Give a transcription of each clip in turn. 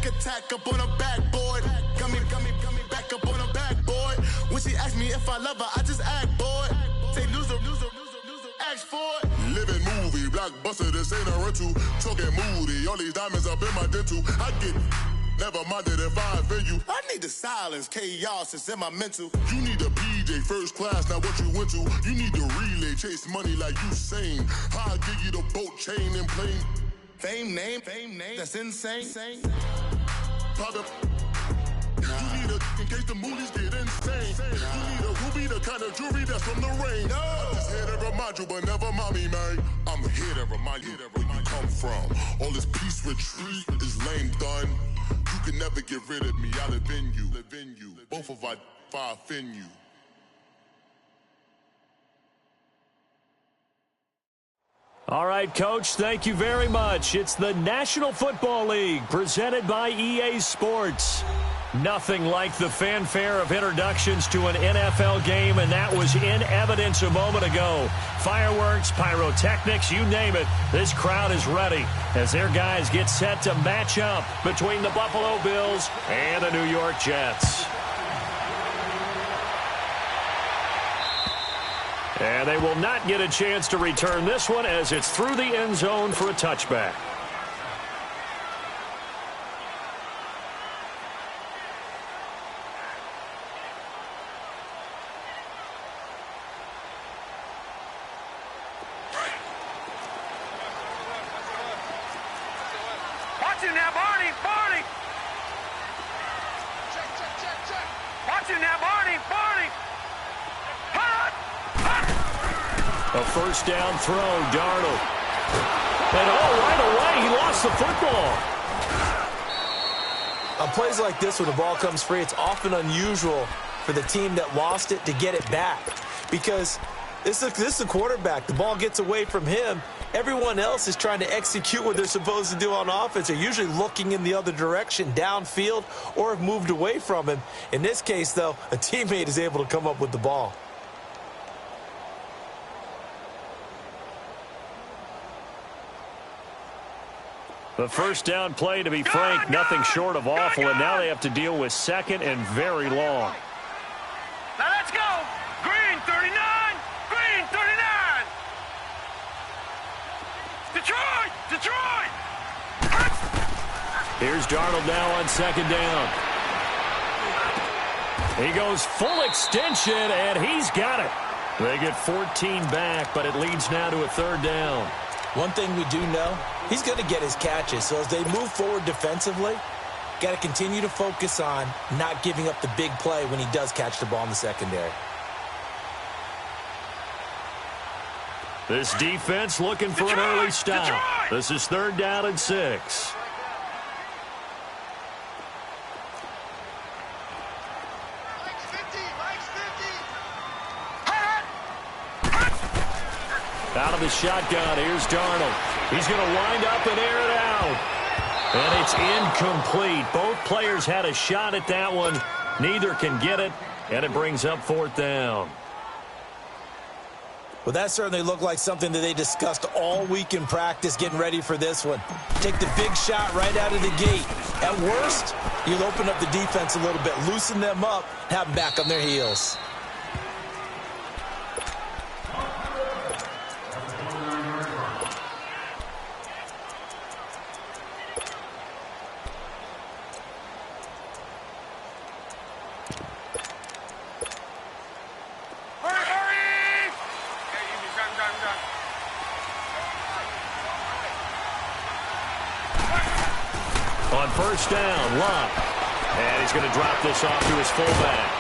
attack up on a backboard. Got me back up on a backboard. When she asked me if I love her, I just act bored. Say loser, ask for it. Living movie, blockbuster, this ain't a rental. Talking moody, all these diamonds up in my dental. I get never minded if I offend you. I need the silence, chaos is in my mental. You need a PJ first class, not what you went to. You need the relay, chase money like you sane. How I give you the boat chain and plane. Fame name, that's insane. Private. You need a in case the movies get insane. You need a ruby, the kind of jewelry that's from the rain. I'm just here to remind you, but never mommy, man. I'm here to remind you where you come from. All this peace retreat is lame done. You can never get rid of me, I live in you. Both of our fire offend you. All right, Coach, thank you very much. It's the National Football League presented by EA Sports. Nothing like the fanfare of introductions to an NFL game, and that was in evidence a moment ago. Fireworks, pyrotechnics, you name it. This crowd is ready as their guys get set to match up between the Buffalo Bills and the New York Jets. And they will not get a chance to return this one as it's through the end zone for a touchback. Watch him now, Barney! Watch him now, Barney! A first down throw, Darnold. And right away, he lost the football. On plays like this, when the ball comes free, it's often unusual for the team that lost it to get it back. Because this is the quarterback. The ball gets away from him. Everyone else is trying to execute what they're supposed to do on offense. They're usually looking in the other direction, downfield, or have moved away from him. In this case, though, a teammate is able to come up with the ball. The first down play, to be frank, nothing short of awful, and now they have to deal with second and very long. Now let's go! Green 39! Green 39! Detroit! Here's Darnold now on second down. He goes full extension, and he's got it. They get 14 back, but it leads now to a third down. One thing we do know, he's going to get his catches. So as they move forward defensively, got to continue to focus on not giving up the big play when he does catch the ball in the secondary. This defense looking for an early stop. This is third down and 6. Out of the shotgun, here's Darnold. He's going to wind up and air it out. And it's incomplete. Both players had a shot at that one. Neither can get it, and it brings up fourth down. Well, that certainly looked like something that they discussed all week in practice getting ready for this one. Take the big shot right out of the gate. At worst, you'll open up the defense a little bit, loosen them up, have them back on their heels. On first down, Love. And he's going to drop this off to his fullback.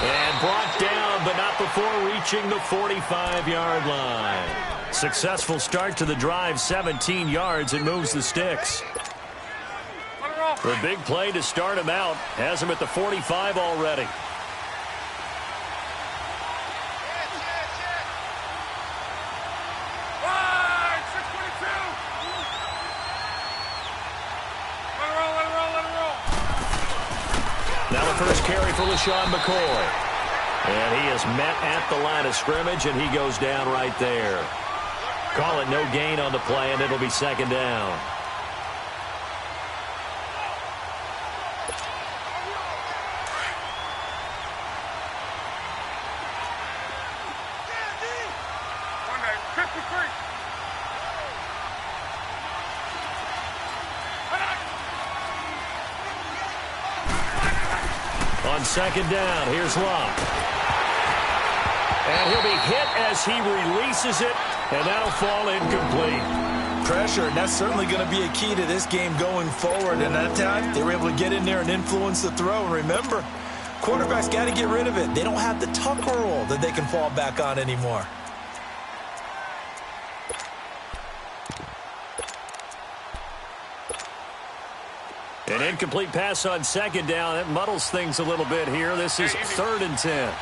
And brought down, but not before reaching the 45-yard line. Successful start to the drive, 17 yards, and moves the sticks. The big play to start him out has him at the 45 already. First carry for LaShawn McCoy. And he is met at the line of scrimmage, and he goes down right there. Call it no gain on the play, and it'll be second down. On second down, here's Locke. And he'll be hit as he releases it, and that'll fall incomplete. Pressure, and that's certainly going to be a key to this game going forward. And that time, they were able to get in there and influence the throw. And remember, quarterbacks got to get rid of it. They don't have the tuck roll that they can fall back on anymore. An incomplete pass on second down. That muddles things a little bit here. This is 3rd and 10.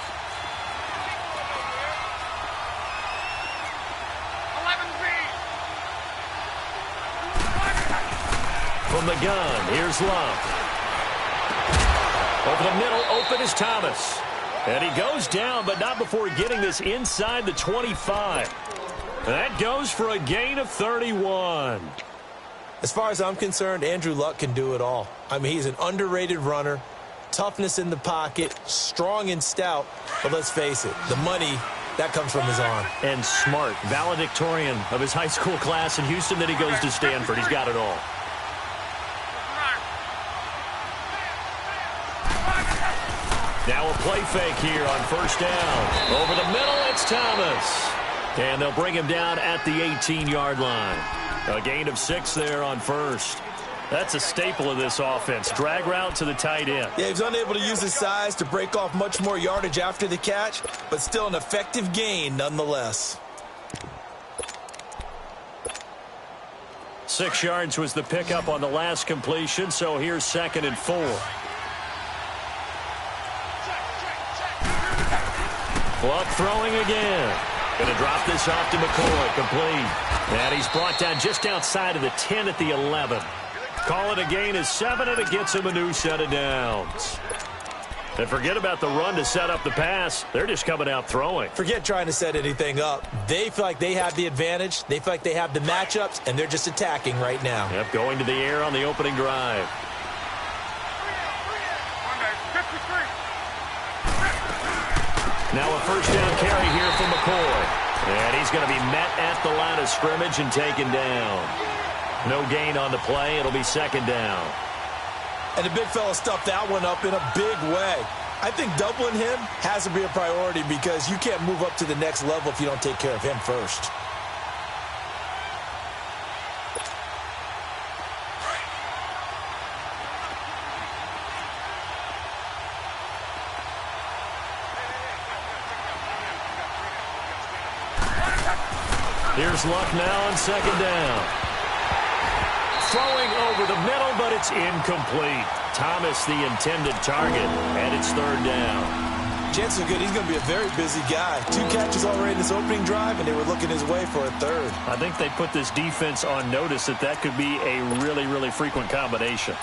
From the gun, here's Love. Over the middle, open is Thomas. And he goes down, but not before getting this inside the 25. That goes for a gain of 31. As far as I'm concerned, Andrew Luck can do it all. I mean, he's an underrated runner, toughness in the pocket, strong and stout. But let's face it, the money, that comes from his arm. And smart, valedictorian of his high school class in Houston. Then he goes to Stanford. He's got it all. Now a play fake here on first down. Over the middle, it's Thomas. And they'll bring him down at the 18-yard line. A gain of 6 there on first. That's a staple of this offense. Drag route to the tight end. Yeah, he was unable to use his size to break off much more yardage after the catch, but still an effective gain nonetheless. 6 yards was the pickup on the last completion, so here's 2nd and 4. Luck throwing again. Going to drop this off to McCoy, complete. And he's brought down just outside of the 10 at the 11. Call it a gain of 7, and it gets him a new set of downs. And forget about the run to set up the pass. They're just coming out throwing. Forget trying to set anything up. They feel like they have the advantage. They feel like they have the matchups, and they're just attacking right now. Yep, going to the air on the opening drive. Now a first down carry here from McCoy. And he's going to be met at the line of scrimmage and taken down. No gain on the play. It'll be 2nd down. And the big fella stuffed that one up in a big way. I think doubling him has to be a priority because you can't move up to the next level if you don't take care of him first. Here's Luck now on 2nd down. Throwing over the middle, but it's incomplete. Thomas the intended target, and it's 3rd down. Chances are good he's going to be a very busy guy. 2 catches already in this opening drive, and they were looking his way for a 3rd. I think they put this defense on notice that could be a really, really frequent combination.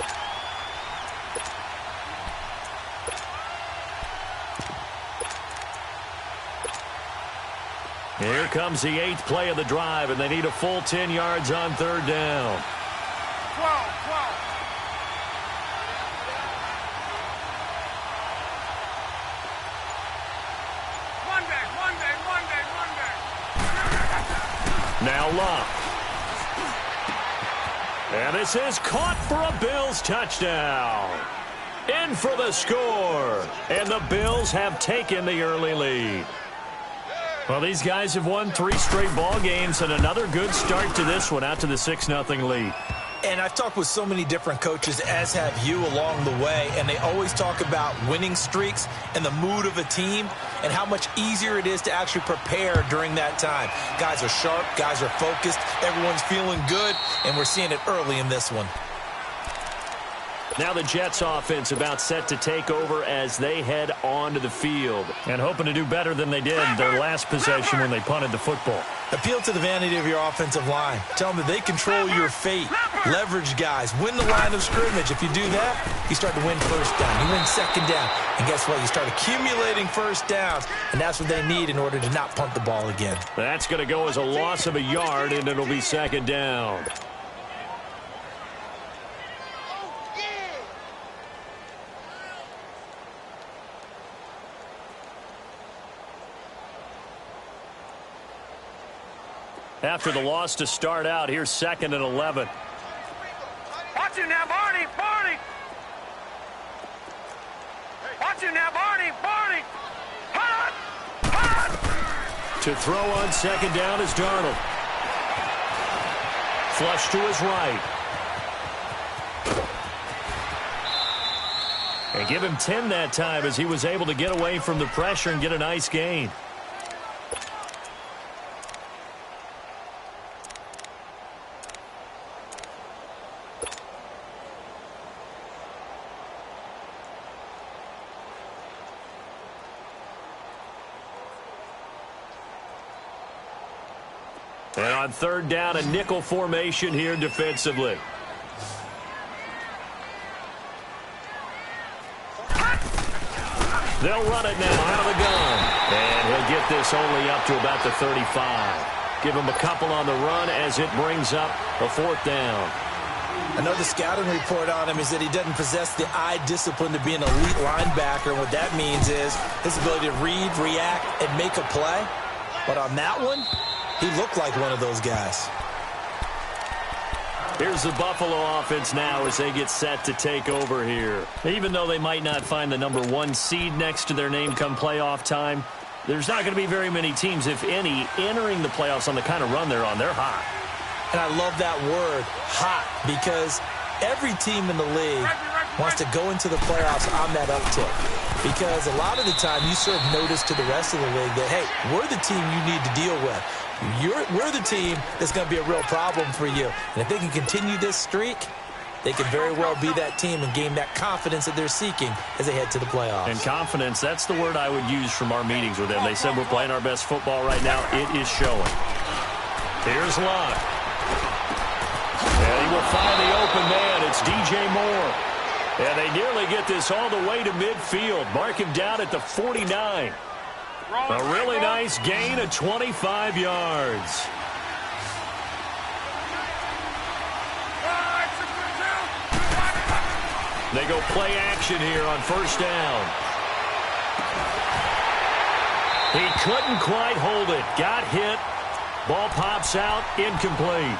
Here comes the 8th play of the drive, and they need a full 10 yards on 3rd down. 12. Monday. Now Locke. And this is caught for a Bills touchdown. In for the score. And the Bills have taken the early lead. Well, these guys have won 3 straight ball games and another good start to this one out to the 6-0 lead. And I've talked with so many different coaches, as have you, along the way, and they always talk about winning streaks and the mood of a team and how much easier it is to actually prepare during that time. Guys are sharp, guys are focused, everyone's feeling good, and we're seeing it early in this one. Now the Jets offense about set to take over as they head onto the field and hoping to do better than they did their last possession when they punted the football. Appeal to the vanity of your offensive line. Tell them that they control your fate. Leverage guys. Win the line of scrimmage. If you do that, you start to win first down. You win 2nd down. And guess what? You start accumulating first downs, and that's what they need in order to not punt the ball again. That's going to go as a loss of a yard, and it'll be 2nd down. after the loss to start out. Here's 2nd and 11. Watch you now, Barney. Barney. Watch you now, Barney. Barney. Hot. Hot. To throw on 2nd down is Darnold. Flush to his right. And give him 10 that time as he was able to get away from the pressure and get a nice gain. And on 3rd down, a nickel formation here defensively. They'll run it now out of the gun. And he'll get this only up to about the 35. Give him a couple on the run as it brings up a 4th down. I know the scouting report on him is that he doesn't possess the eye discipline to be an elite linebacker. And what that means is his ability to read, react, and make a play. But on that one, he looked like one of those guys. Here's the Buffalo offense now as they get set to take over here. Even though they might not find the number 1 seed next to their name come playoff time, there's not going to be very many teams, if any, entering the playoffs on the kind of run they're on. They're hot. And I love that word, hot, because every team in the league wants to go into the playoffs on that uptick. Because a lot of the time you serve notice to the rest of the league that, hey, we're the team you need to deal with. We're the team that's going to be a real problem for you. And if they can continue this streak, they can very well be that team and gain that confidence that they're seeking as they head to the playoffs. And confidence, that's the word I would use from our meetings with them. They said we're playing our best football right now. It is showing. Here's Locke. And he will find the open man. It's DJ Moore. And they nearly get this all the way to midfield. Mark him down at the 49. A really nice gain of 25 yards. They go play action here on 1st down. He couldn't quite hold it. Got hit. Ball pops out. Incomplete.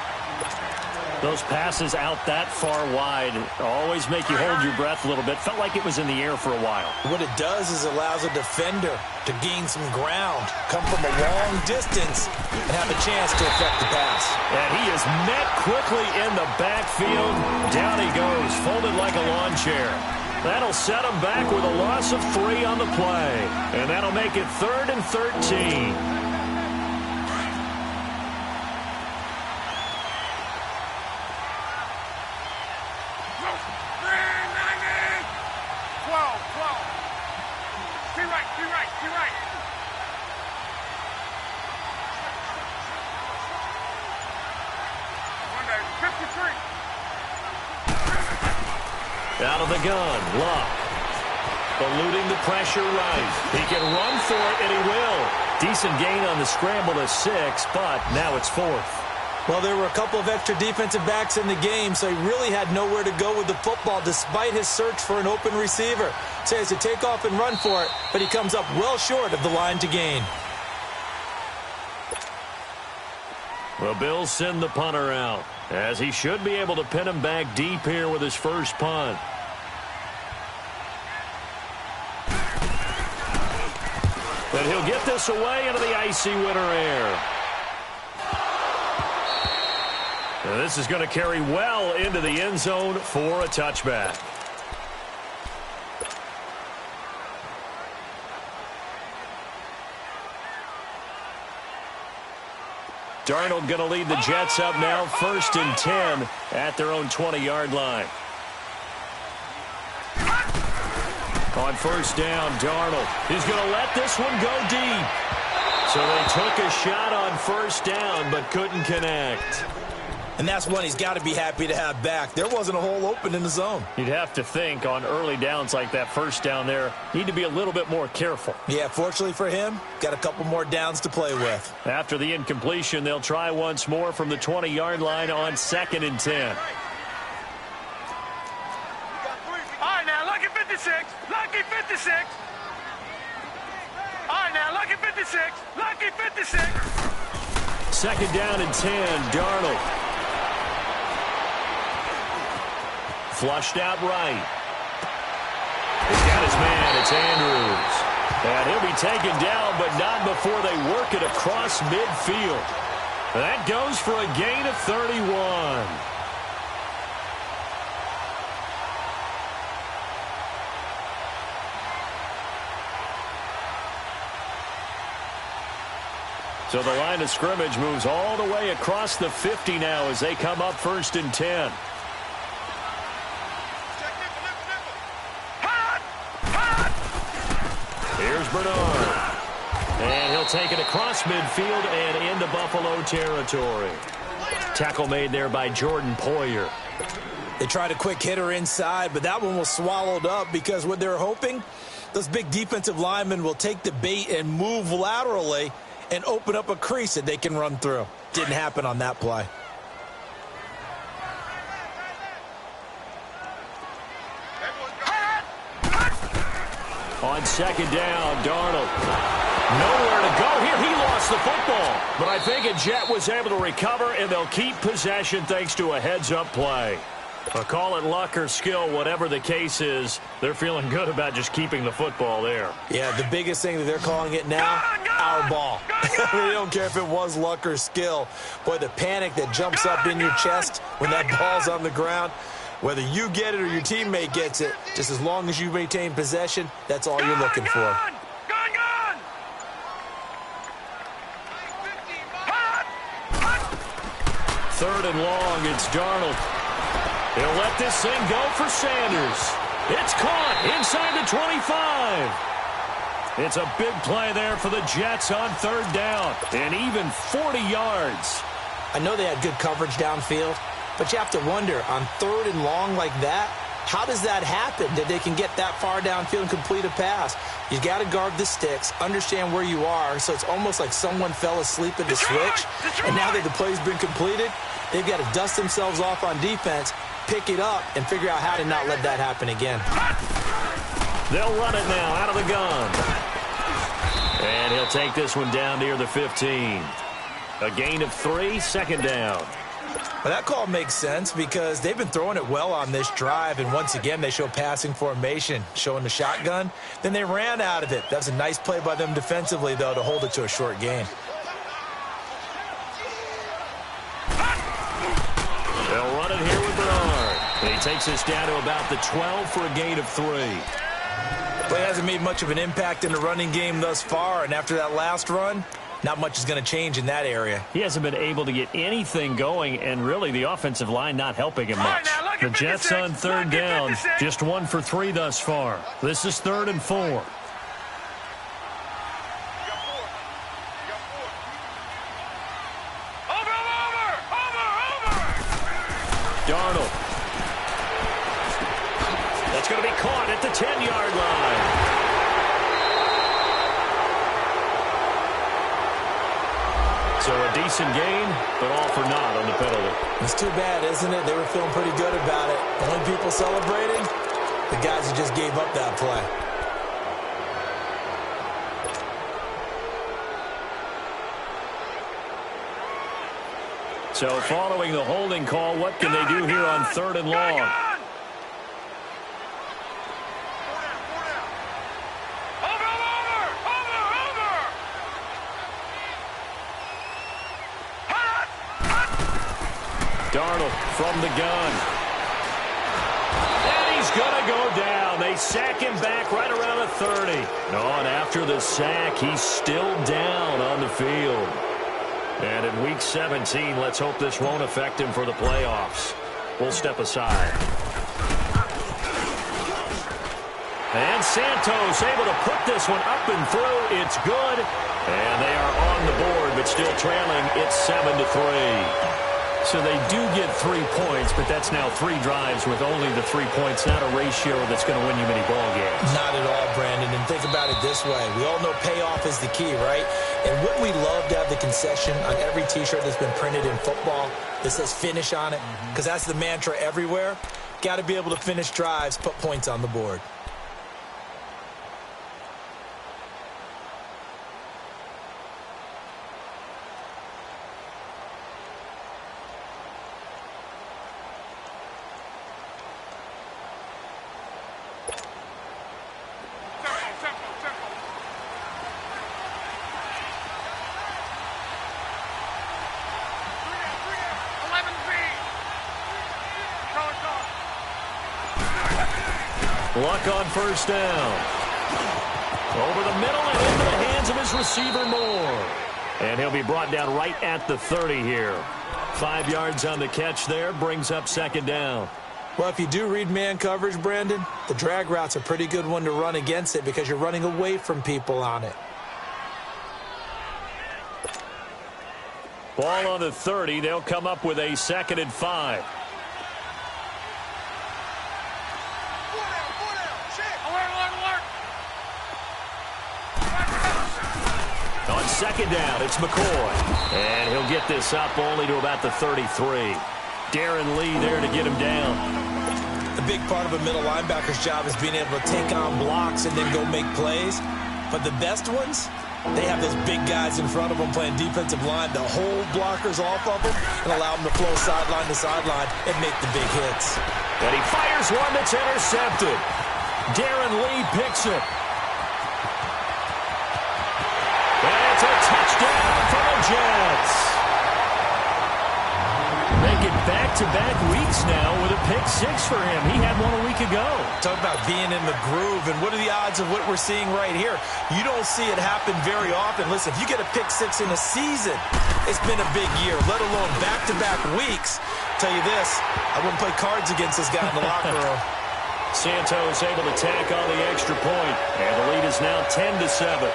Those passes out that far wide always make you hold your breath a little bit. Felt like it was in the air for a while. What it does is allows a defender to gain some ground, come from a long distance, and have a chance to affect the pass. And he is met quickly in the backfield. Down he goes, folded like a lawn chair. That'll set him back with a loss of 3 on the play. And that'll make it 3rd and 13. Out of the gun, Locke. Eluding the pressure right. He can run for it, and he will. Decent gain on the scramble to 6, but now it's 4th. Well, there were a couple of extra defensive backs in the game, so he really had nowhere to go with the football despite his search for an open receiver. So he has to take off and run for it, but he comes up well short of the line to gain. The Bills send the punter out, as he should be able to pin him back deep here with his first punt. But he'll get this away into the icy winter air. And this is going to carry well into the end zone for a touchback. Darnold going to lead the Jets up now, 1st and 10 at their own 20-yard line. On 1st down, Darnold. He's going to let this one go deep. So they took a shot on 1st down, but couldn't connect. And that's one he's got to be happy to have back. There wasn't a hole open in the zone. You'd have to think on early downs like that 1st down there, need to be a little bit more careful. Yeah, fortunately for him, got a couple more downs to play with. After the incompletion, they'll try once more from the 20-yard line on 2nd and 10. All right, now, lucky 56. Lucky 56. All right, now, lucky 56. Lucky 56. second down and 10. Darnold. Flushed out right. He's got his man. It's Andrews. And he'll be taken down, but not before they work it across midfield. That goes for a gain of 31. So the line of scrimmage moves all the way across the 50 now as they come up 1st and 10. Here's Bernard. And he'll take it across midfield and into Buffalo territory. Tackle made there by Jordan Poyer. They tried a quick hitter inside, but that one was swallowed up because what they're hoping, those big defensive linemen will take the bait and move laterally and open up a crease that they can run through. Didn't happen on that play. On second down, Darnold. Nowhere to go here. He lost the football. But I think a Jet was able to recover, and they'll keep possession thanks to a heads-up play. Call it luck or skill, whatever the case is, they're feeling good about just keeping the football there. Yeah, the biggest thing that they're calling it now, our ball. They don't care if it was luck or skill. Boy, the panic that jumps up in your chest when that ball's on the ground, whether you get it or your teammate gets it, just as long as you maintain possession, that's all you're looking for. Third and long, it's Darnold. He'll let this thing go for Sanders. It's caught inside the 25. It's a big play there for the Jets on third down. And even 40 yards. I know they had good coverage downfield, but you have to wonder, on third and long like that, how does that happen that they can get that far downfield and complete a pass? You got to guard the sticks, understand where you are, so it's almost like someone fell asleep at the switch, and now that the play's been completed, they've got to dust themselves off on defense, pick it up, and figure out how to not let that happen again. They'll run it now out of the gun. And he'll take this one down near the 15. A gain of 3, second down. Well, that call makes sense because they've been throwing it well on this drive, and once again they show passing formation, showing the shotgun. Then they ran out of it. That was a nice play by them defensively, though, to hold it to a short gain. They'll run it here with Bernard. And he takes this down to about the 12 for a gain of 3. Play hasn't made much of an impact in the running game thus far, and after that last run, not much is going to change in that area. He hasn't been able to get anything going, and really the offensive line not helping him much. The Jets on third down, just 1 for 3 thus far. This is 3rd and 4. Darnold. That's going to be caught at the 10-yard line. So a decent gain, but all for naught on the penalty. It's too bad, isn't it? They were feeling pretty good about it. The only people celebrating, the guys who just gave up that play. So following the holding call, what can they do here on 3rd and long? Darnold from the gun. And he's going to go down. They sack him back right around the 30. And after the sack, he's still down on the field. And in Week 17, let's hope this won't affect him for the playoffs. We'll step aside. And Santos able to put this one up and through. It's good. And they are on the board, but still trailing. It's 7-3. So they do get 3 points, but that's now 3 drives with only the 3 points, not a ratio that's going to win you many ball games. Not at all, Brandon. And think about it this way. We all know payoff is the key, right? And wouldn't we love to have the concession on every T-shirt that's been printed in football that says finish on it? Because that's the mantra everywhere. Got to be able to finish drives, put points on the board. Luck on first down. Over the middle and into the hands of his receiver, Moore. And he'll be brought down right at the 30 here. 5 yards on the catch there, brings up second down. Well, if you do read man coverage, Brandon, the drag route's a pretty good one to run against it because you're running away from people on it. Ball on the 30. They'll come up with a 2nd and 5. On second down, it's McCoy. And he'll get this up only to about the 33. Darren Lee there to get him down. The big part of a middle linebacker's job is being able to take on blocks and then go make plays. But the best ones, they have those big guys in front of them playing defensive line to hold blockers off of them and allow them to flow sideline to sideline and make the big hits. And he fires one that's intercepted. Darren Lee picks it. And it's a touchdown for the Jets. Making back-to-back weeks now with a pick 6 for him. He had one a week ago. Talk about being in the groove, and what are the odds of what we're seeing right here? You don't see it happen very often. Listen, if you get a pick 6 in a season, it's been a big year, let alone back-to-back weeks. Tell you this, I wouldn't play cards against this guy in the locker room. Santos able to tack on the extra point, and the lead is now 10-7.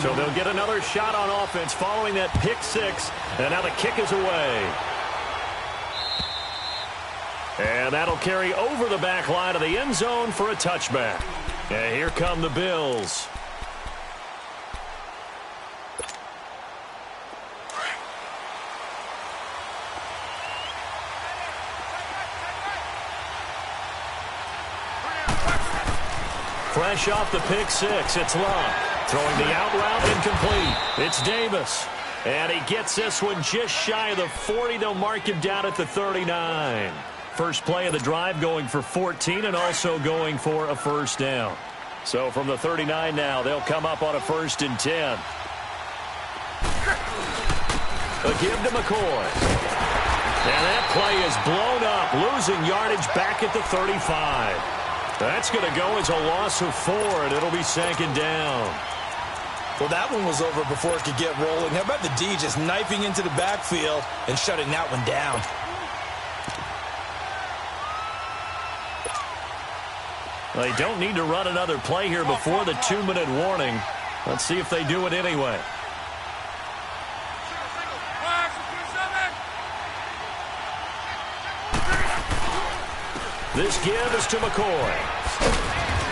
So they'll get another shot on offense following that pick 6, and now the kick is away. And that'll carry over the back line of the end zone for a touchback. And here come the Bills. Fresh off the pick 6, it's Love. Throwing the out route incomplete. It's Davis. And he gets this one just shy of the 40. They'll mark him down at the 39. First play of the drive going for 14 and also going for a first down. So from the 39 now, they'll come up on a 1st and 10. A give to McCoy. And that play is blown up, losing yardage back at the 35. That's going to go as a loss of 4, and it'll be 2nd down. Well, that one was over before it could get rolling. How about the D just knifing into the backfield and shutting that one down? They don't need to run another play here before the 2-minute warning. Let's see if they do it anyway. This give is to McCoy.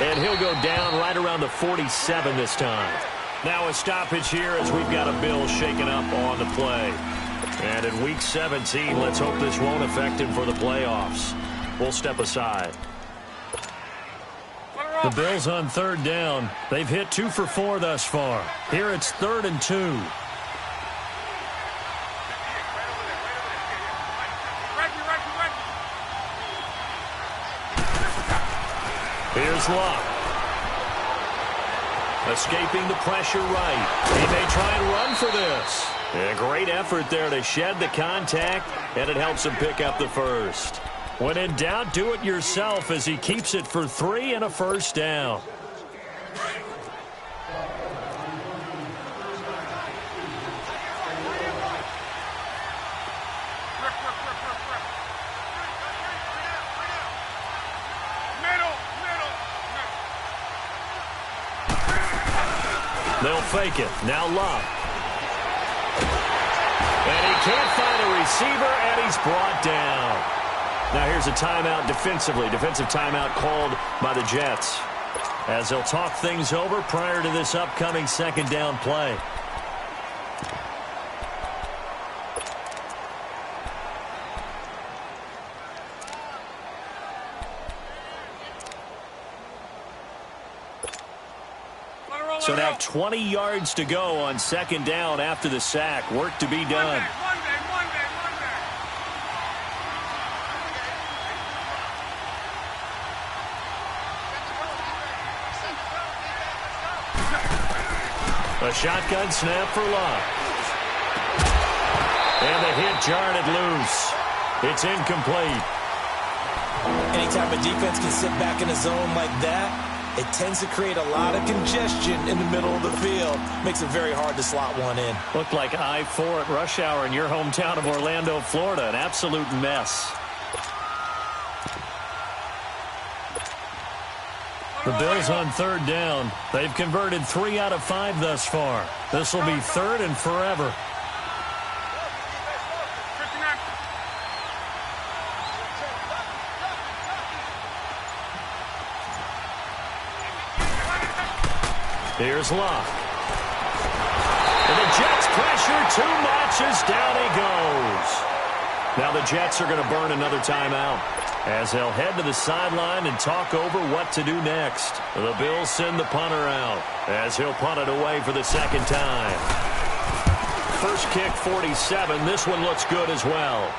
And he'll go down right around the 47 this time. Now a stoppage here as we've got a Bill shaken up on the play. And in Week 17, let's hope this won't affect him for the playoffs. We'll step aside. The Bills on 3rd down. They've hit 2 for 4 thus far. Here it's 3rd and 2. Here's Luck. Escaping the pressure right. He may try and run for this. A great effort there to shed the contact, and it helps him pick up the first. When in doubt, do it yourself as he keeps it for 3 and a first down. They'll fake it. Now Love. And he can't find a receiver, and he's brought down. Now here's a timeout defensively. Defensive timeout called by the Jets, as they'll talk things over prior to this upcoming 2nd down play. So now 20 yards to go on 2nd down after the sack. Work to be done. A shotgun snap for Love. And the hit jarred it loose. It's incomplete. Anytime a defense can sit back in a zone like that, it tends to create a lot of congestion in the middle of the field. Makes it very hard to slot one in. Looked like I-4 at rush hour in your hometown of Orlando, Florida. An absolute mess. The Bills on third down. They've converted 3 out of 5 thus far. This will be third and forever. Here's Locke. And the Jets pressure too much as down he goes. Now the Jets are going to burn another timeout as they'll head to the sideline and talk over what to do next. The Bills send the punter out as he'll punt it away for the second time. First kick 47. This one looks good as well.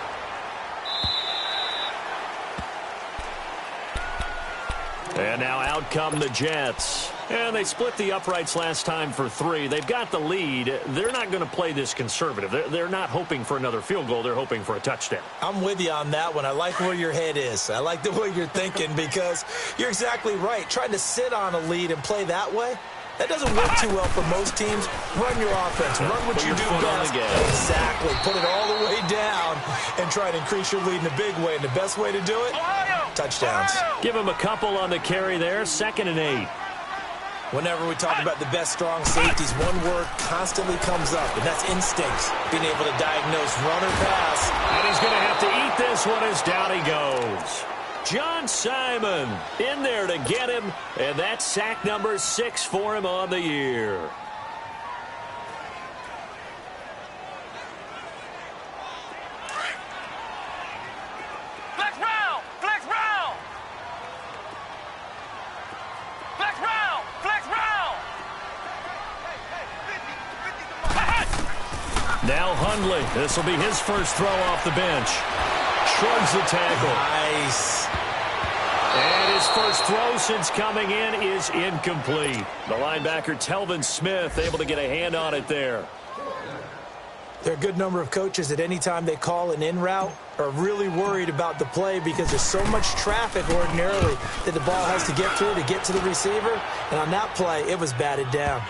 And now out come the Jets. And they split the uprights last time for 3. They've got the lead. They're not going to play this conservative. They're not hoping for another field goal. They're hoping for a touchdown. I'm with you on that one. I like where your head is. I like the way you're thinking because you're exactly right. Trying to sit on a lead and play that way, that doesn't work too well for most teams. Run your offense. Run what you do best. Exactly. Put it all the way down and try to increase your lead in a big way. And the best way to do it, touchdowns. Give him a couple on the carry there. 2nd and 8. Whenever we talk about the best strong safeties, one word constantly comes up, and that's instincts. Being able to diagnose run or pass. And he's going to have to eat this one as down he goes. John Simon in there to get him, and that's sack number 6 for him on the year. Now Hundley. This will be his first throw off the bench. Shrugs the tackle. Nice. And his first throw since coming in is incomplete. The linebacker, Telvin Smith, able to get a hand on it there. There are a good number of coaches that any time they call an in route are really worried about the play because there's so much traffic ordinarily that the ball has to get through to get to the receiver. And on that play, it was batted down.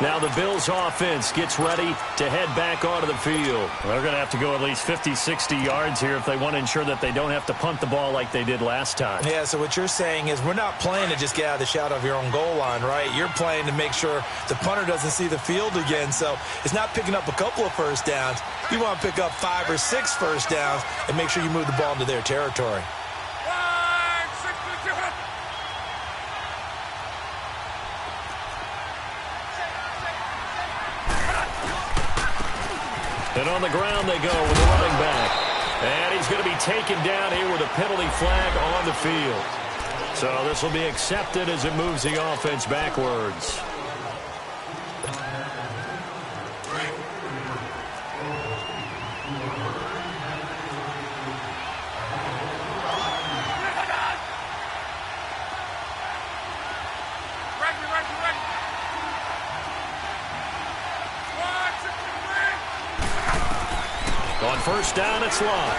Now the Bills offense gets ready to head back onto the field. They're going to have to go at least 50, 60 yards here if they want to ensure that they don't have to punt the ball like they did last time. Yeah, so what you're saying is we're not playing to just get out of the shadow of your own goal line, right? You're playing to make sure the punter doesn't see the field again. So it's not picking up a couple of first downs. You want to pick up 5 or 6 first downs and make sure you move the ball into their territory. And on the ground they go with the running back. And he's going to be taken down here with a penalty flag on the field. So this will be accepted as it moves the offense backwards. On first down, it's Locke.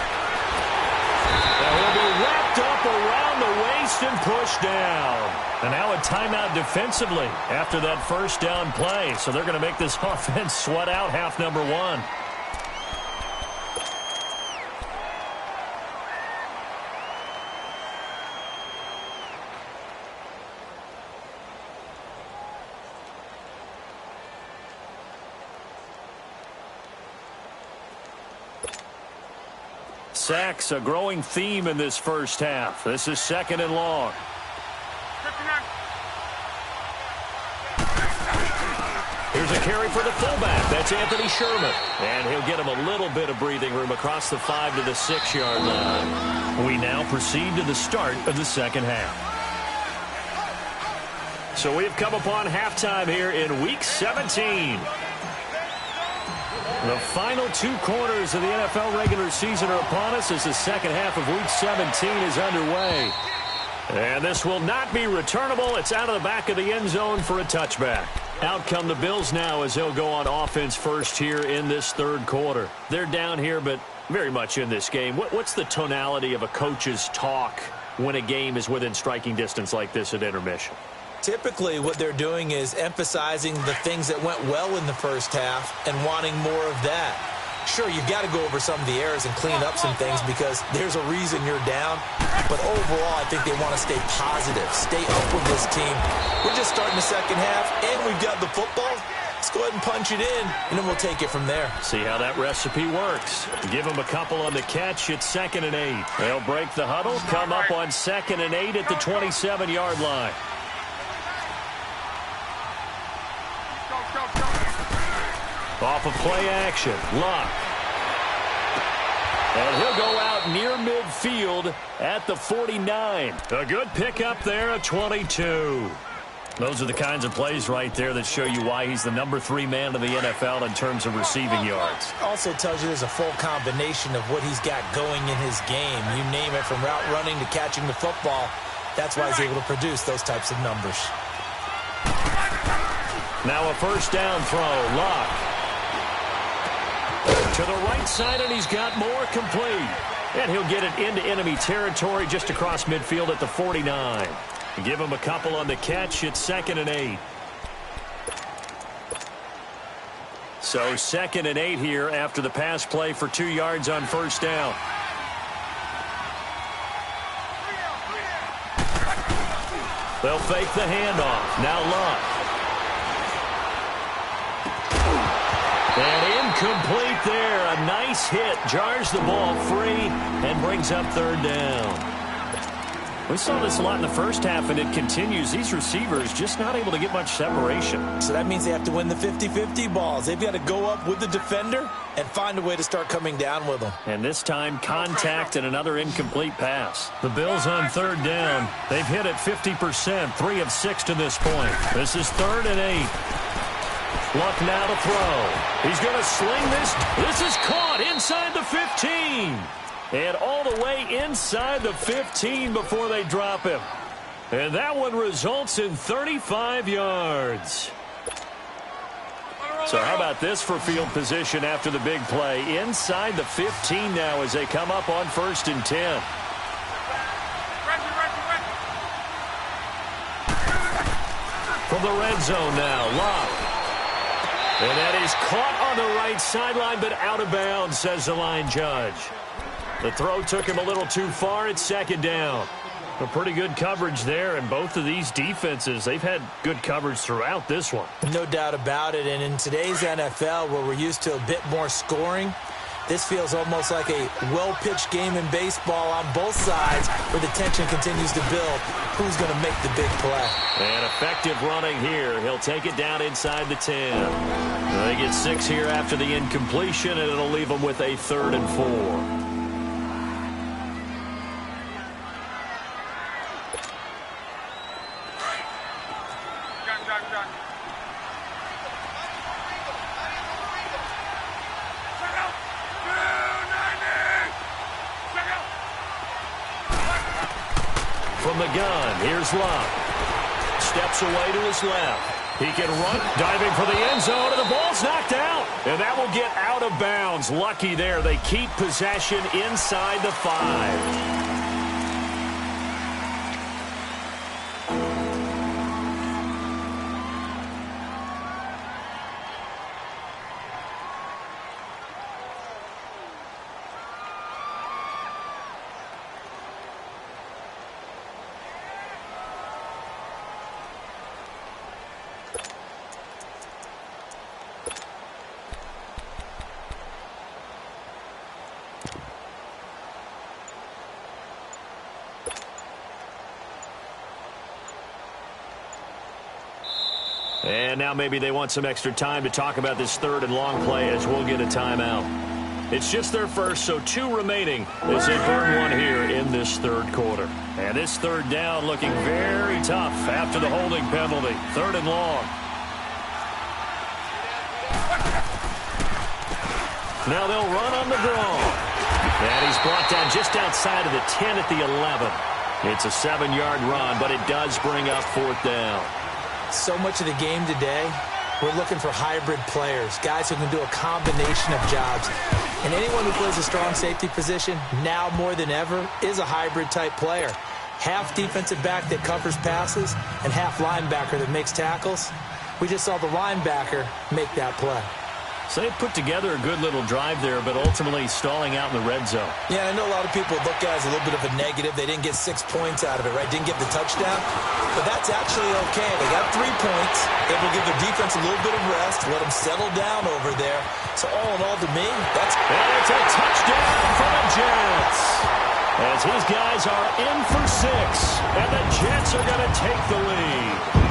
And he'll be wrapped up around the waist and pushed down. And now a timeout defensively after that first down play. So they're going to make this offense sweat out half number 1. Sacks, a growing theme in this first half. This is 2nd and long. Here's a carry for the fullback. That's Anthony Sherman. And he'll get him a little bit of breathing room across the 5 to the 6-yard line. We now proceed to the start of the second half. So we've come upon halftime here in Week 17. The final 2 quarters of the NFL regular season are upon us as the second half of Week 17 is underway. And this will not be returnable. It's out of the back of the end zone for a touchback. Out come the Bills now as they'll go on offense first here in this third quarter. They're down here, but very much in this game. What's the tonality of a coach's talk when a game is within striking distance like this at intermission? Typically, what they're doing is emphasizing the things that went well in the first half and wanting more of that. Sure, you've got to go over some of the errors and clean up some things because there's a reason you're down. But overall, I think they want to stay positive, stay up with this team. We're just starting the second half, and we've got the football. Let's go ahead and punch it in, and then we'll take it from there. See how that recipe works. Give them a couple on the catch. It's 2nd and 8. They'll break the huddle, come up on 2nd and 8 at the 27-yard line. Off of play action, Luck. And he'll go out near midfield at the 49. A good pickup there at 22. Those are the kinds of plays right there that show you why he's the number 3 man in the NFL in terms of receiving yards. Also tells you there's a full combination of what he's got going in his game. You name it, from route running to catching the football. That's why he's able to produce those types of numbers. Now a first down throw, Luck. To the right side, and he's got more, complete. And he'll get it into enemy territory just across midfield at the 49. Give him a couple on the catch. It's 2nd and 8. So 2nd and 8 here after the pass play for 2 yards on first down. They'll fake the handoff. Now Luck. And incomplete there. A nice hit. Jars the ball free and brings up 3rd down. We saw this a lot in the first half, and it continues. These receivers just not able to get much separation. So that means they have to win the 50-50 balls. They've got to go up with the defender and find a way to start coming down with them. And this time, contact and another incomplete pass. The Bills on 3rd down. They've hit it 50%, 3 of 6 to this point. This is 3rd and 8. Luck now to throw. He's going to sling this. This is caught inside the 15. And all the way inside the 15 before they drop him. And that one results in 35 yards. So how about this for field position after the big play? Inside the 15 now as they come up on 1st and 10. From the red zone now, Luck. And that is caught on the right sideline, but out of bounds, says the line judge. The throw took him a little too far. It's 2nd down. A pretty good coverage there, and both of these defenses, they've had good coverage throughout this one. No doubt about it, and in today's NFL, where we're used to a bit more scoring, this feels almost like a well-pitched game in baseball on both sides, where the tension continues to build. Who's going to make the big play? And effective running here. He'll take it down inside the 10. They get 6 here after the incompletion, and it'll leave them with a 3rd and 4. From the gun, here's Luck. Steps away to his left. He can run, diving for the end zone, and the ball's knocked out. And that will get out of bounds. Lucky there. They keep possession inside the 5. And now maybe they want some extra time to talk about this 3rd and long play as we'll get a timeout. It's just their first, so 2 remaining as they burn one here in this 3rd quarter. And this 3rd down looking very tough after the holding penalty. 3rd and long. Now they'll run on the draw. And he's brought down just outside of the 10 at the 11. It's a 7-yard run, but it does bring up 4th down. So much of the game today, we're looking for hybrid players, guys who can do a combination of jobs. And anyone who plays a strong safety position, now more than ever, is a hybrid-type player. Half defensive back that covers passes and half linebacker that makes tackles. We just saw the linebacker make that play. So they put together a good little drive there, but ultimately stalling out in the red zone. Yeah, I know a lot of people look at it as a little bit of a negative. They didn't get 6 points out of it, right? Didn't get the touchdown. But that's actually okay. They got 3 points. Able to give their defense a little bit of rest, let them settle down over there. So all in all, to me, that's... And it's a touchdown for the Jets. As his guys are in for 6, and the Jets are going to take the lead.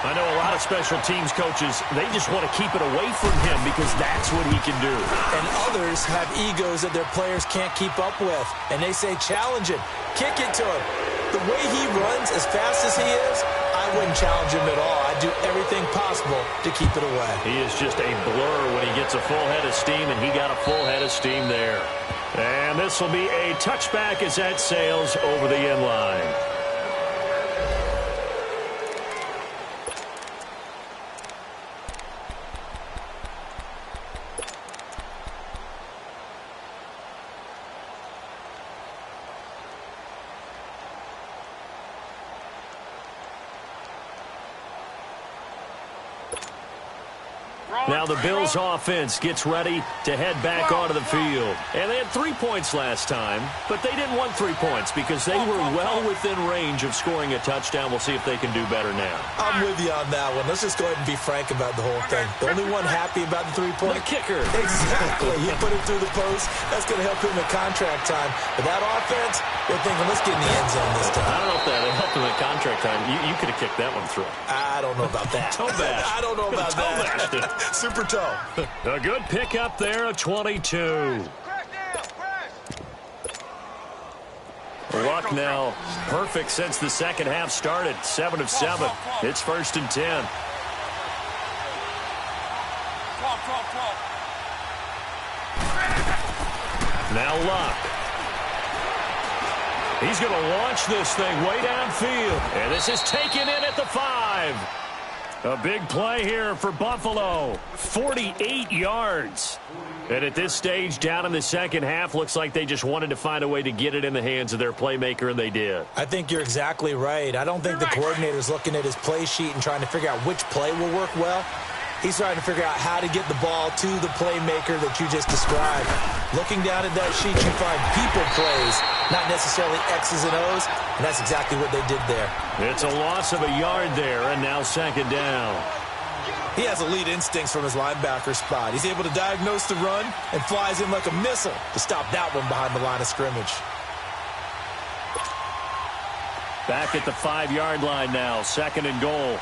I know a lot of special teams coaches, they just want to keep it away from him because that's what he can do. And others have egos that their players can't keep up with. And they say, challenge him, kick it to him. The way he runs as fast as he is, I wouldn't challenge him at all. I'd do everything possible to keep it away. He is just a blur when he gets a full head of steam, and he got a full head of steam there. And this will be a touchback as that sails over the end line. Now the Bills offense gets ready to head back onto the field. And they had 3 points last time, but they didn't want 3 points because they were well within range of scoring a touchdown. We'll see if they can do better now. I'm with you on that one. Let's just go ahead and be frank about the whole thing. The only one happy about the 3-point? The kicker. Exactly. He put it through the post. That's going to help him in contract time. But that offense, they're thinking, let's get in the end zone this time. I don't know if that helped him in contract time. You could have kicked that one through. I don't know about that. Toe bash. I don't know about that. Super toe. A good pickup there at 22. Luck now perfect since the second half started. 7 of 7. It's 1st and 10. Now Luck. He's going to launch this thing way downfield. And this is taken in at the 5. A big play here for Buffalo. 48 yards. And at this stage, down in the second half, looks like they just wanted to find a way to get it in the hands of their playmaker, and they did. I think you're exactly right. I don't think the coordinator's looking at his play sheet and trying to figure out which play will work well. He's trying to figure out how to get the ball to the playmaker that you just described. Looking down at that sheet, you find people plays, not necessarily X's and O's, and that's exactly what they did there. It's a loss of a yard there, and now 2nd down. He has elite instincts from his linebacker spot. He's able to diagnose the run and flies in like a missile to stop that one behind the line of scrimmage. Back at the 5-yard line now, 2nd and goal.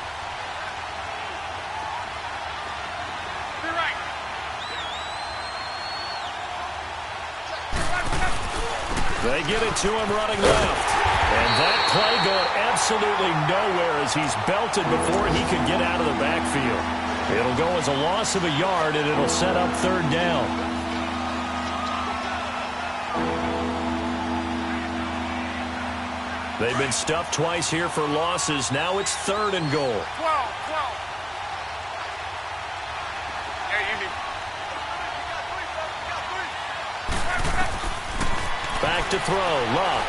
They get it to him running left. And that play going absolutely nowhere as he's belted before he could get out of the backfield. It'll go as a loss of a yard, and it'll set up 3rd down. They've been stuffed twice here for losses. Now it's 3rd and goal. Back to throw, Luck.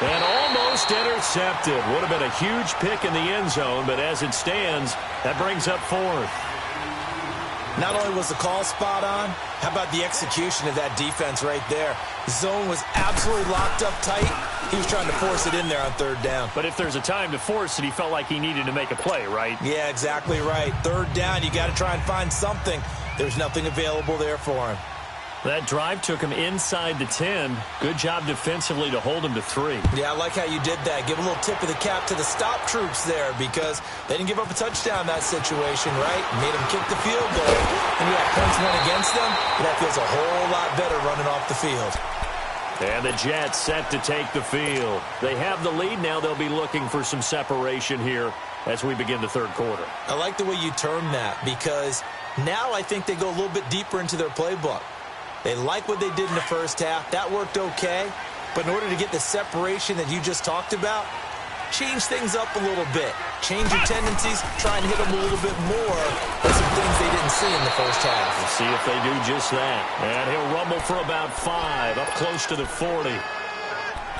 And almost intercepted. Would have been a huge pick in the end zone, but as it stands, that brings up 4th. Not only was the call spot on, how about the execution of that defense right there? The zone was absolutely locked up tight. He was trying to force it in there on 3rd down. But if there's a time to force it, he felt like he needed to make a play, right? Yeah, exactly right. 3rd down, you got to try and find something. There's nothing available there for him. That drive took him inside the 10. Good job defensively to hold him to 3. Yeah, I like how you did that. Give a little tip of the cap to the stop troops there because they didn't give up a touchdown in that situation, right? Made them kick the field goal. And you have points went against them, but that feels a whole lot better running off the field. And the Jets set to take the field. They have the lead now. They'll be looking for some separation here as we begin the 3rd quarter. I like the way you term that because now I think they go a little bit deeper into their playbook. They like what they did in the first half. That worked okay. But in order to get the separation that you just talked about, change things up a little bit. Change your tendencies, try and hit them a little bit more. That's some things they didn't see in the first half. We'll see if they do just that. And he'll rumble for about 5, up close to the 40.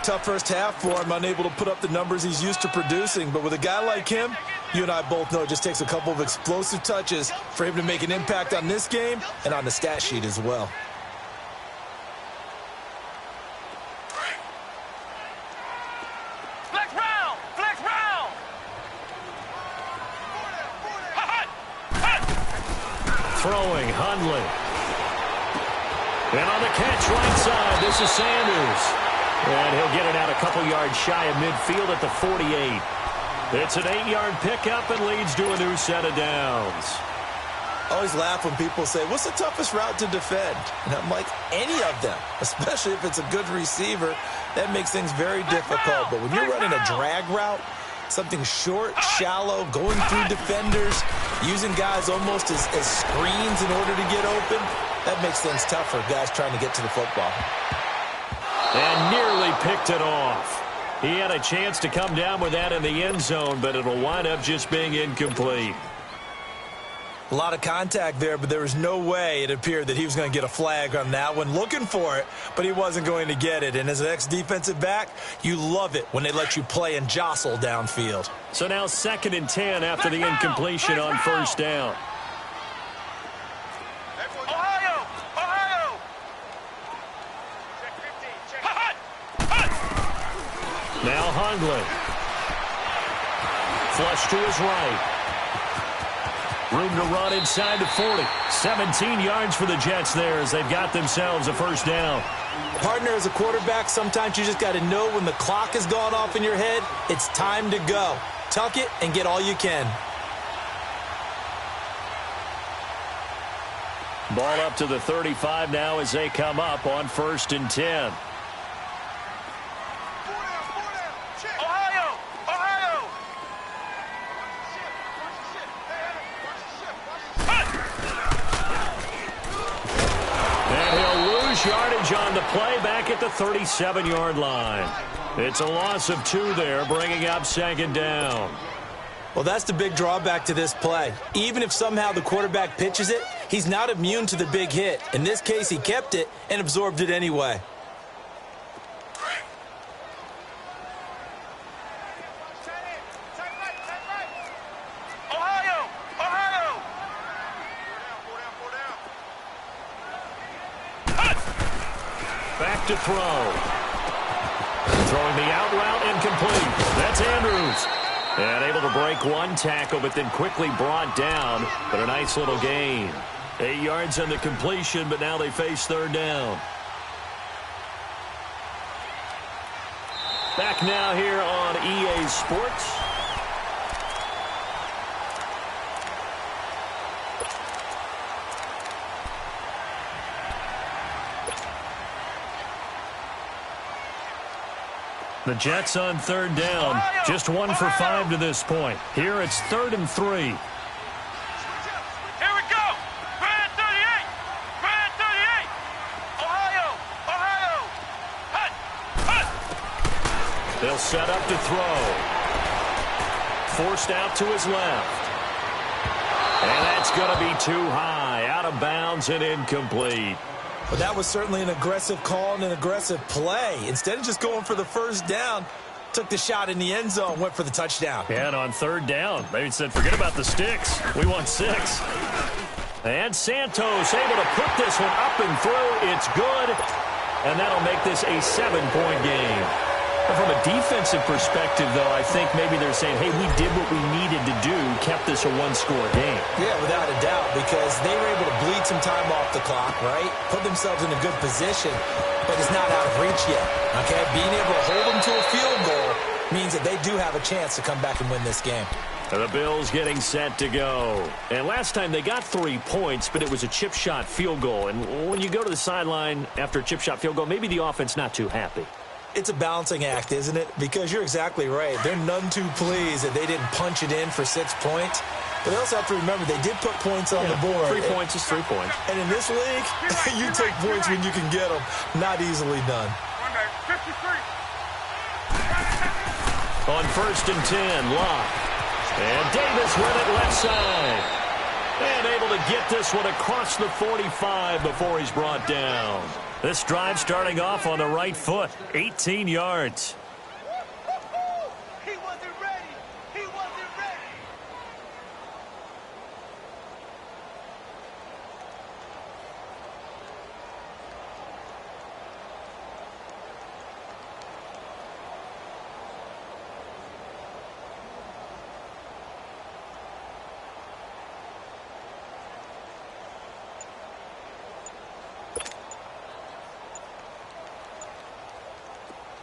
Tough first half for him, unable to put up the numbers he's used to producing. But with a guy like him, you and I both know it just takes a couple of explosive touches for him to make an impact on this game and on the stat sheet as well. Flex round! Flex round! Hot! Hot! Throwing, Hundley. And on the catch right side, this is Sanders. And he'll get it out a couple yards shy of midfield at the 48. It's an 8-yard pickup and leads to a new set of downs. I always laugh when people say, what's the toughest route to defend? And I'm like, any of them, especially if it's a good receiver. That makes things very difficult. But when you're running a drag route, something short, shallow, going through defenders, using guys almost as screens in order to get open, that makes things tough for guys trying to get to the football. And nearly picked it off. He had a chance to come down with that in the end zone, but it'll wind up just being incomplete. A lot of contact there, but there was no way it appeared that he was going to get a flag on that one. Looking for it, but he wasn't going to get it. And as an ex-defensive back, you love it when they let you play and jostle downfield. So now 2nd and 10 after the incompletion on first down. Ohio! Ohio! Hot! Hot! Now Hundley. Flush to his right. Room to run inside the 40. 17 yards for the Jets there as they've got themselves a first down. Partner, as a quarterback, sometimes you just got to know when the clock has gone off in your head, it's time to go. Tuck it and get all you can. Ball up to the 35 now as they come up on 1st and 10. Ohio! Ohio! And he'll lose yardage on the play back at the 37-yard line. It's a loss of 2 there, bringing up 2nd down. Well, that's the big drawback to this play. Even if somehow the quarterback pitches it, he's not immune to the big hit. In this case, he kept it and absorbed it anyway. Ohio! Ohio! Back to throw. Throwing the out route incomplete. That's Andrews. And able to break one tackle, but then quickly brought down. But a nice little gain. 8 yards on the completion, but now they face 3rd down. Back now here on EA Sports. The Jets on 3rd down. Just 1 for 5 to this point. Here it's 3rd and 3. Here we go! Grand 38! Grand 38! Ohio! Ohio! Hut! Hut! They'll set up to throw. Forced out to his left. And that's going to be too high. Out of bounds and incomplete. But that was certainly an aggressive call and an aggressive play. Instead of just going for the first down, took the shot in the end zone, went for the touchdown. And on 3rd down, they said, forget about the sticks. We want 6. And Santos able to put this one up and through. It's good. And that'll make this a 7-point game. But from a defensive perspective, though, I think maybe they're saying, hey, we did what we needed to do, kept this a 1-score game. Yeah, without a doubt, because they were able to bleed some time off the clock, right? Put themselves in a good position, but it's not out of reach yet, okay? Being able to hold them to a field goal means that they do have a chance to come back and win this game. And the Bills getting set to go. And last time they got 3 points, but it was a chip shot field goal. And when you go to the sideline after a chip shot field goal, maybe the offense not too happy. It's a balancing act, isn't it? Because you're exactly right. They're none too pleased that they didn't punch it in for 6 points. But they also have to remember they did put points on the board. 3 points is 3 points. And in this league, you take points when you can get them. Not easily done. On 1st and 10, Locke. And Davis with it left side. And able to get this one across the 45 before he's brought down. This drive starting off on the right foot. 18 yards. He wasn't ready. He wasn't ready.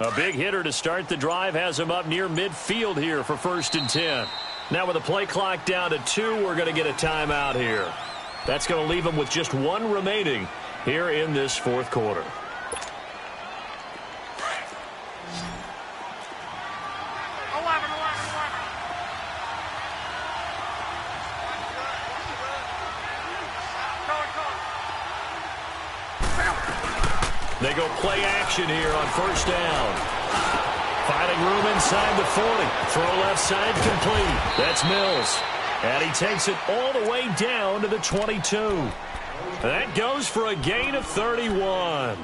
A big hitter to start the drive has him up near midfield here for 1st and 10. Now with the play clock down to 2, we're going to get a timeout here. That's going to leave him with just 1 remaining here in this 4th quarter. They go play action here on 1st down. Finding room inside the 40. Throw left side complete. That's Mills. And he takes it all the way down to the 22. That goes for a gain of 31.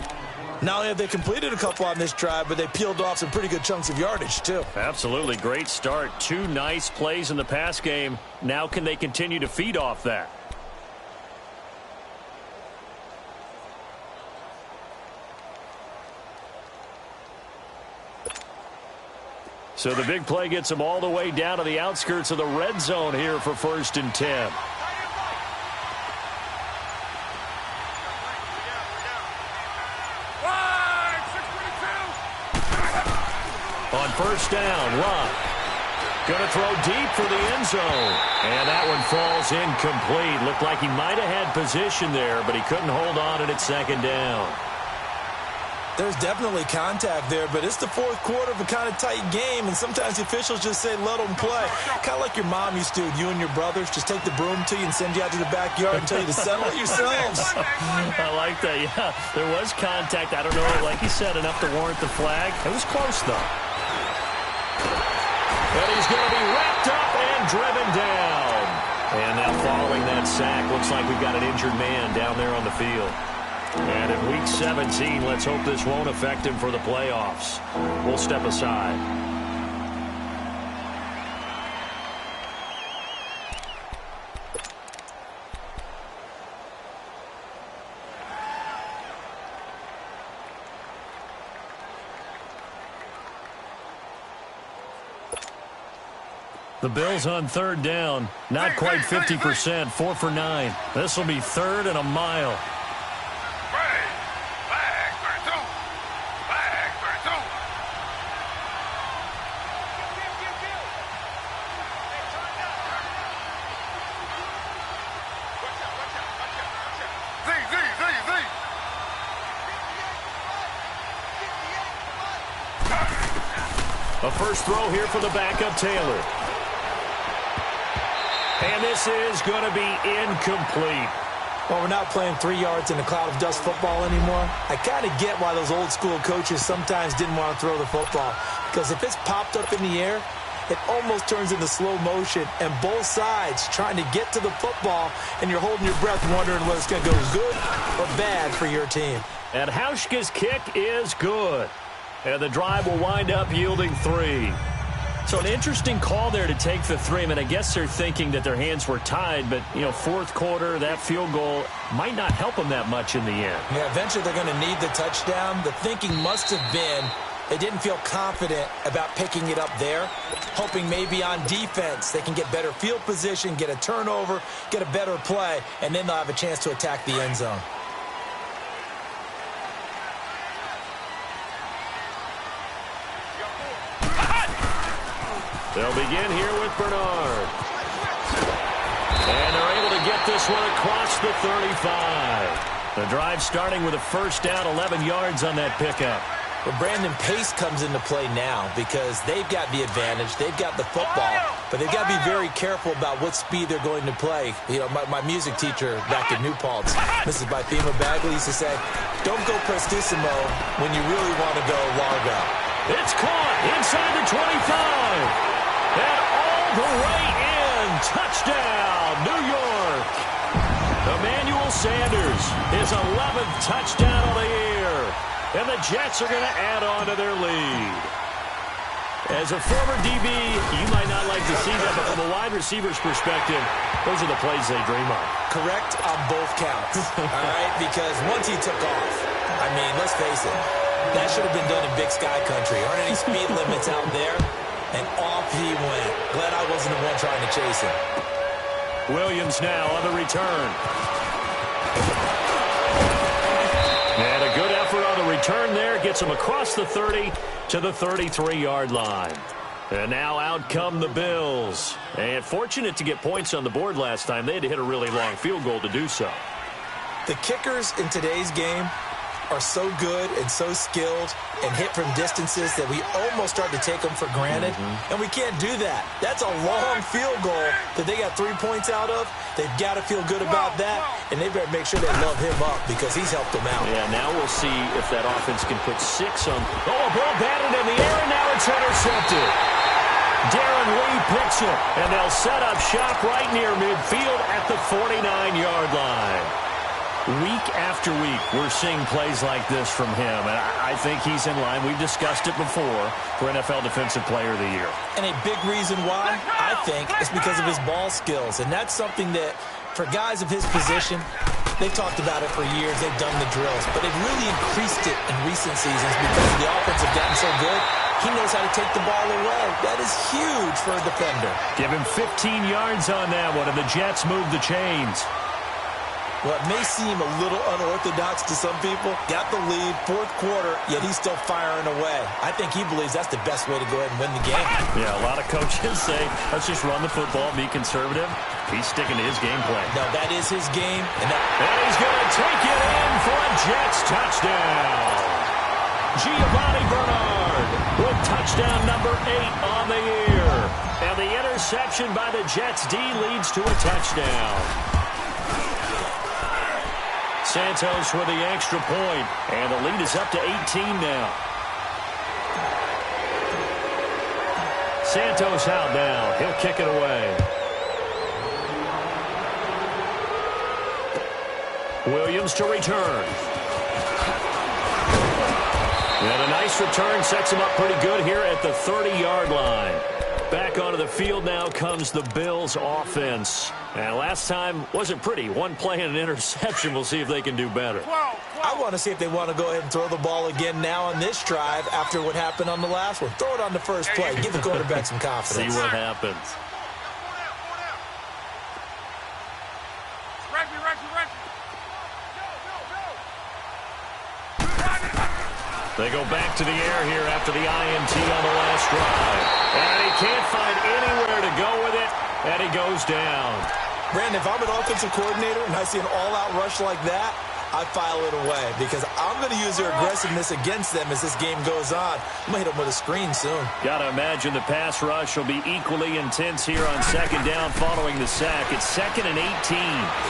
Not only have they completed a couple on this drive, but they peeled off some pretty good chunks of yardage, too. Absolutely. Great start. 2 nice plays in the pass game. Now can they continue to feed off that? So the big play gets them all the way down to the outskirts of the red zone here for 1st and 10. On 1st down, Locke. Going to throw deep for the end zone. And that one falls incomplete. Looked like he might have had position there, but he couldn't hold on it at 2nd down. There's definitely contact there, but it's the 4th quarter of a kind of tight game, and sometimes the officials just say, let them play. Kind of like your mom used to, you and your brothers, just take the broom to you and send you out to the backyard and tell you to settle it yourselves. I like that, yeah. There was contact. I don't know, like you said, enough to warrant the flag. It was close, though. And he's going to be wrapped up and driven down. And now following that sack, looks like we've got an injured man down there on the field. And in Week 17, let's hope this won't affect him for the playoffs. We'll step aside. The Bills on 3rd down. Not quite 50%. 4 for 9. This will be 3rd and a mile. A first throw here for the backup, Taylor. And this is going to be incomplete. Well, we're not playing 3 yards in a cloud of dust football anymore. I kind of get why those old school coaches sometimes didn't want to throw the football. Because if it's popped up in the air, it almost turns into slow motion. And both sides trying to get to the football, and you're holding your breath wondering whether it's going to go good or bad for your team. And Hauschka's kick is good. And the drive will wind up yielding 3. So an interesting call there to take the 3. I mean, I guess they're thinking that their hands were tied, but, you know, 4th quarter, that field goal might not help them that much in the end. Yeah, eventually they're going to need the touchdown. The thinking must have been they didn't feel confident about picking it up there, hoping maybe on defense they can get better field position, get a turnover, get a better play, and then they'll have a chance to attack the end zone. They'll begin here with Bernard. And they're able to get this one across the 35. The drive starting with a first down, 11 yards on that pickup. Well, Brandon, pace comes into play now because they've got the advantage. They've got the football, but they've got to be very careful about what speed they're going to play. You know, my music teacher back in New Paltz, Mrs. Bythema Bagley, used to say, don't go prestissimo when you really want to go largo. It's caught inside the 25. And all the way in. Touchdown, New York. Emmanuel Sanders, his 11th touchdown of the year. And the Jets are going to add on to their lead. As a former DB, you might not like to see that, but from a wide receiver's perspective, those are the plays they dream of. Correct on both counts, all right? Because once he took off, I mean, let's face it, that should have been done in Big Sky Country. Aren't any speed limits out there? And off he went. Glad I wasn't the one trying to chase him. Williams now on the return. And a good effort on the return there. Gets him across the 30 to the 33-yard line. And now out come the Bills. And fortunate to get points on the board last time. They had to hit a really long field goal to do so. The kickers in today's game are so good and so skilled and hit from distances that we almost start to take them for granted. And we can't do that. That's a long field goal that they got 3 points out of. They've got to feel good about that, and they better make sure they love him up because he's helped them out. Yeah, now we'll see if that offense can put 6 on. Oh, a ball batted in the air, and now it's intercepted. Darren Lee picks it, and they'll set up shop right near midfield at the 49-yard line. Week after week, we're seeing plays like this from him, and I think he's in line. We've discussed it before for NFL Defensive Player of the Year. And a big reason why, I think, is because of his ball skills, and that's something that, for guys of his position, they've talked about it for years. They've done the drills, but they've really increased it in recent seasons because the offense have gotten so good. He knows how to take the ball away. That is huge for a defender. Give him 15 yards on that one, and the Jets move the chains. Well, it may seem a little unorthodox to some people. Got the lead, fourth quarter, yet he's still firing away. I think he believes that's the best way to go ahead and win the game. Yeah, a lot of coaches say, let's just run the football, be conservative. He's sticking to his game plan. No, that is his game. And he's going to take it in for a Jets touchdown. Giovanni Bernard with touchdown number 8 on the year. And the interception by the Jets D leads to a touchdown. Santos with the extra point, and the lead is up to 18 now. Santos out now. He'll kick it away. Williams to return. And a nice return sets him up pretty good here at the 30-yard line. Back onto the field now comes the Bills offense. And last time wasn't pretty. One play and an interception. We'll see if they can do better. I want to see if they want to go ahead and throw the ball again now on this drive after what happened on the last one. Throw it on the first play. Give the quarterback some confidence. See what happens. They go back to the air here after the INT on the last drive. And he can't find anywhere to go with it, and he goes down. Brandon, if I'm an offensive coordinator and I see an all-out rush like that, I file it away because I'm going to use their aggressiveness against them as this game goes on. I'm going to hit them with a screen soon. Got to imagine the pass rush will be equally intense here on second down following the sack. It's 2nd and 18.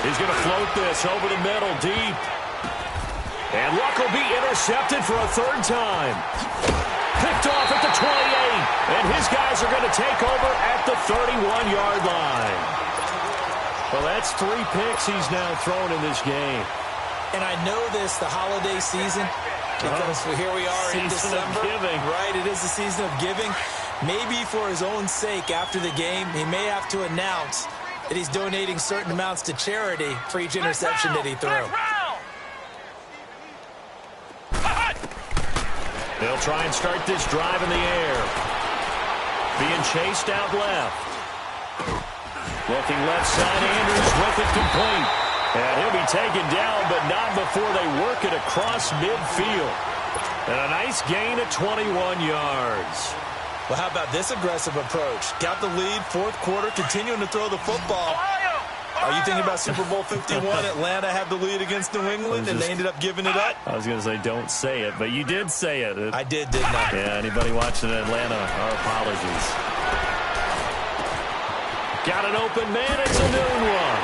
He's going to float this over the middle deep. And Luck will be intercepted for a 3rd time. Picked off at the 28. And his guys are going to take over at the 31-yard line. Well, that's 3 picks he's now thrown in this game. And I know this, the holiday season, because here we are in December. Giving. Right, it is the season of giving. Maybe for his own sake after the game, he may have to announce that he's donating certain amounts to charity for each interception that he threw. They'll try and start this drive in the air. Being chased out left. Looking left side, Andrews with it complete. And he'll be taken down, but not before they work it across midfield. And a nice gain of 21 yards. Well, how about this aggressive approach? Got the lead, 4th quarter, continuing to throw the football. Are you thinking about Super Bowl 51? Atlanta had the lead against New England, and they ended up giving it up? I was going to say don't say it, but you did say it. I didn't I? Yeah, anybody watching Atlanta, our apologies. Got an open man. It's a noon one.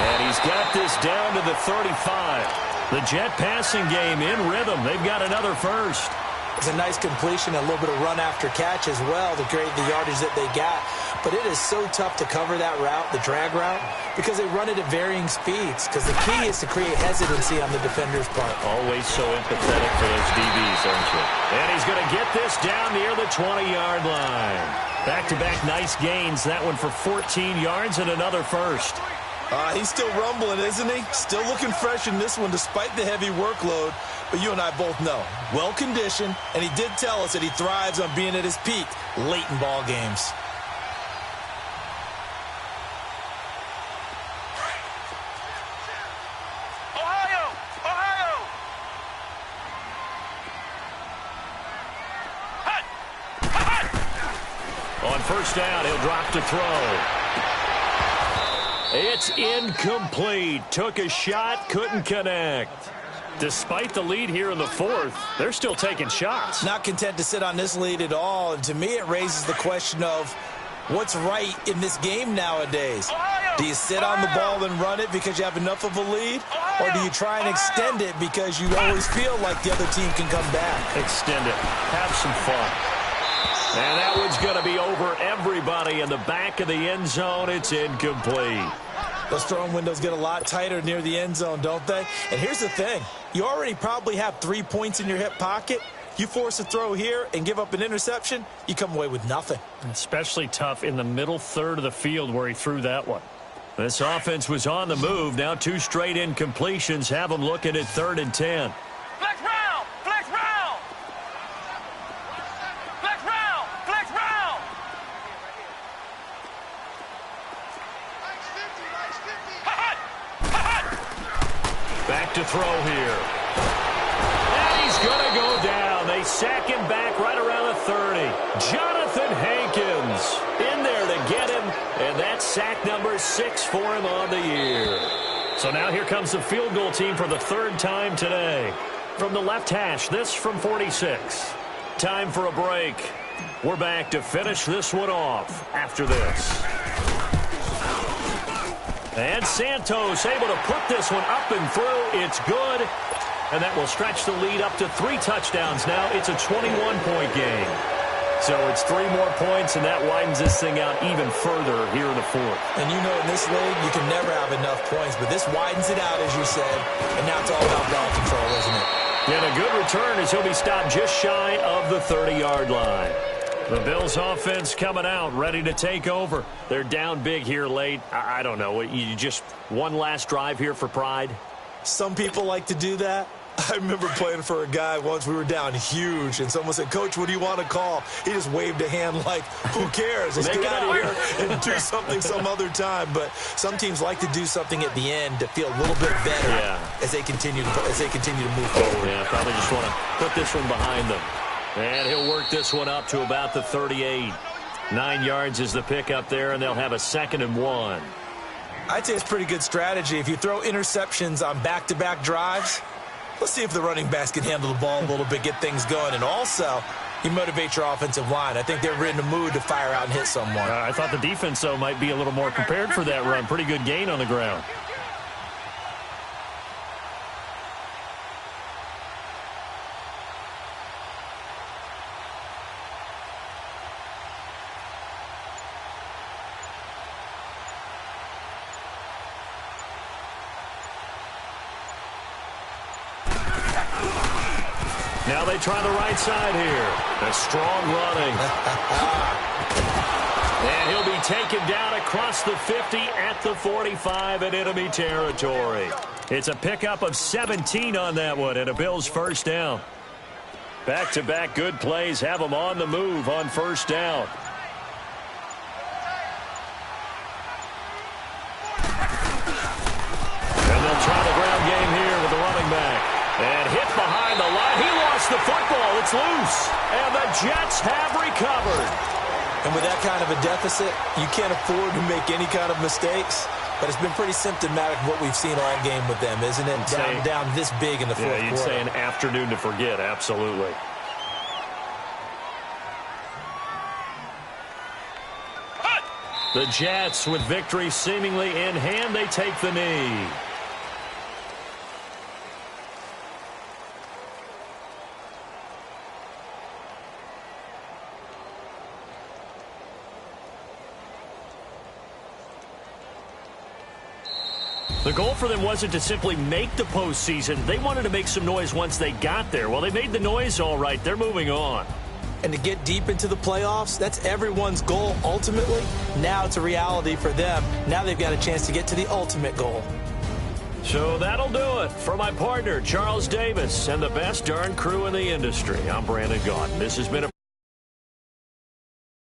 And he's got this down to the 35. The Jet passing game in rhythm. They've got another first. It's a nice completion, a little bit of run after catch as well to create the yardage that they got. But it is so tough to cover that route, the drag route, because they run it at varying speeds. Because the key is to create hesitancy on the defender's part. Always so empathetic for those DBs, aren't you? And he's going to get this down near the 20-yard line. Back-to-back nice gains. That one for 14 yards and another first. He's still rumbling, isn't he? Still looking fresh in this one despite the heavy workload. But you and I both know, well-conditioned, and he did tell us that he thrives on being at his peak late in ball games. On first down, he'll drop to throw. It's incomplete. Took a shot, couldn't connect. Despite the lead here in the fourth, they're still taking shots. Not content to sit on this lead at all. And to me, it raises the question of what's right in this game nowadays. Do you sit on the ball and run it because you have enough of a lead? Or do you try and extend it because you always feel like the other team can come back? Extend it. Have some fun. And that one's going to be over everybody in the back of the end zone. It's incomplete. Those throwing windows get a lot tighter near the end zone, don't they? And here's the thing. You already probably have 3 points in your hip pocket. You force a throw here and give up an interception, you come away with nothing. Especially tough in the middle third of the field where he threw that one. This offense was on the move. Now 2 straight incompletions have them looking at 3rd and 10. Flex round! Flex round! Flex round! Flex round! Back to throw here. And he's going to go down. They sack him back right around the 30. Jonathan Hankins in there to get him. And that's sack number 6 for him on the year. So now here comes the field goal team for the 3rd time today. From the left hash, this from 46. Time for a break. We're back to finish this one off after this. And Santos able to put this one up and through. It's good. And that will stretch the lead up to 3 touchdowns now. It's a 21-point game. So it's 3 more points, and that widens this thing out even further here in the 4th. And you know in this league, you can never have enough points. But this widens it out, as you said. And now it's all about ball control, isn't it? And a good return as he'll be stopped just shy of the 30-yard line. The Bills offense coming out, ready to take over. They're down big here late. I don't know. You just one last drive here for pride? Some people like to do that. I remember playing for a guy once. We were down huge, and someone said, "Coach, what do you want to call?" He just waved a hand like, who cares? Let's get out of here and do something some other time. But some teams like to do something at the end to feel a little bit better as they continue to move forward. Yeah, probably just want to put this one behind them. And he'll work this one up to about the 38. 9 yards is the pickup there, and they'll have a 2nd and 1. I'd say it's pretty good strategy. If you throw interceptions on back-to-back drives, let's see if the running backs can handle the ball a little bit, get things going. And also, you motivate your offensive line. I think they're in the mood to fire out and hit someone. I thought the defense, though, might be a little more prepared for that run. Pretty good gain on the ground. Now they try the right side here. A strong running. And he'll be taken down across the 50 at the 45 in enemy territory. It's a pickup of 17 on that one and a Bills first down. Back-to-back good plays have them on the move on first down. And they'll try the ground game here with the running back. And hit behind the line. He lost the football. It's loose. And the Jets have recovered. And with that kind of a deficit, you can't afford to make any kind of mistakes. But it's been pretty symptomatic of what we've seen all game with them, isn't it? Down this big in the fourth quarter. Yeah, you'd say an afternoon to forget, absolutely. The Jets, with victory seemingly in hand, they take the knee. The goal for them wasn't to simply make the postseason. They wanted to make some noise once they got there. Well, they made the noise all right. They're moving on. And to get deep into the playoffs, that's everyone's goal ultimately. Now it's a reality for them. Now they've got a chance to get to the ultimate goal. So that'll do it. For my partner, Charles Davis, and the best darn crew in the industry, I'm Brandon Gaudin. This has been a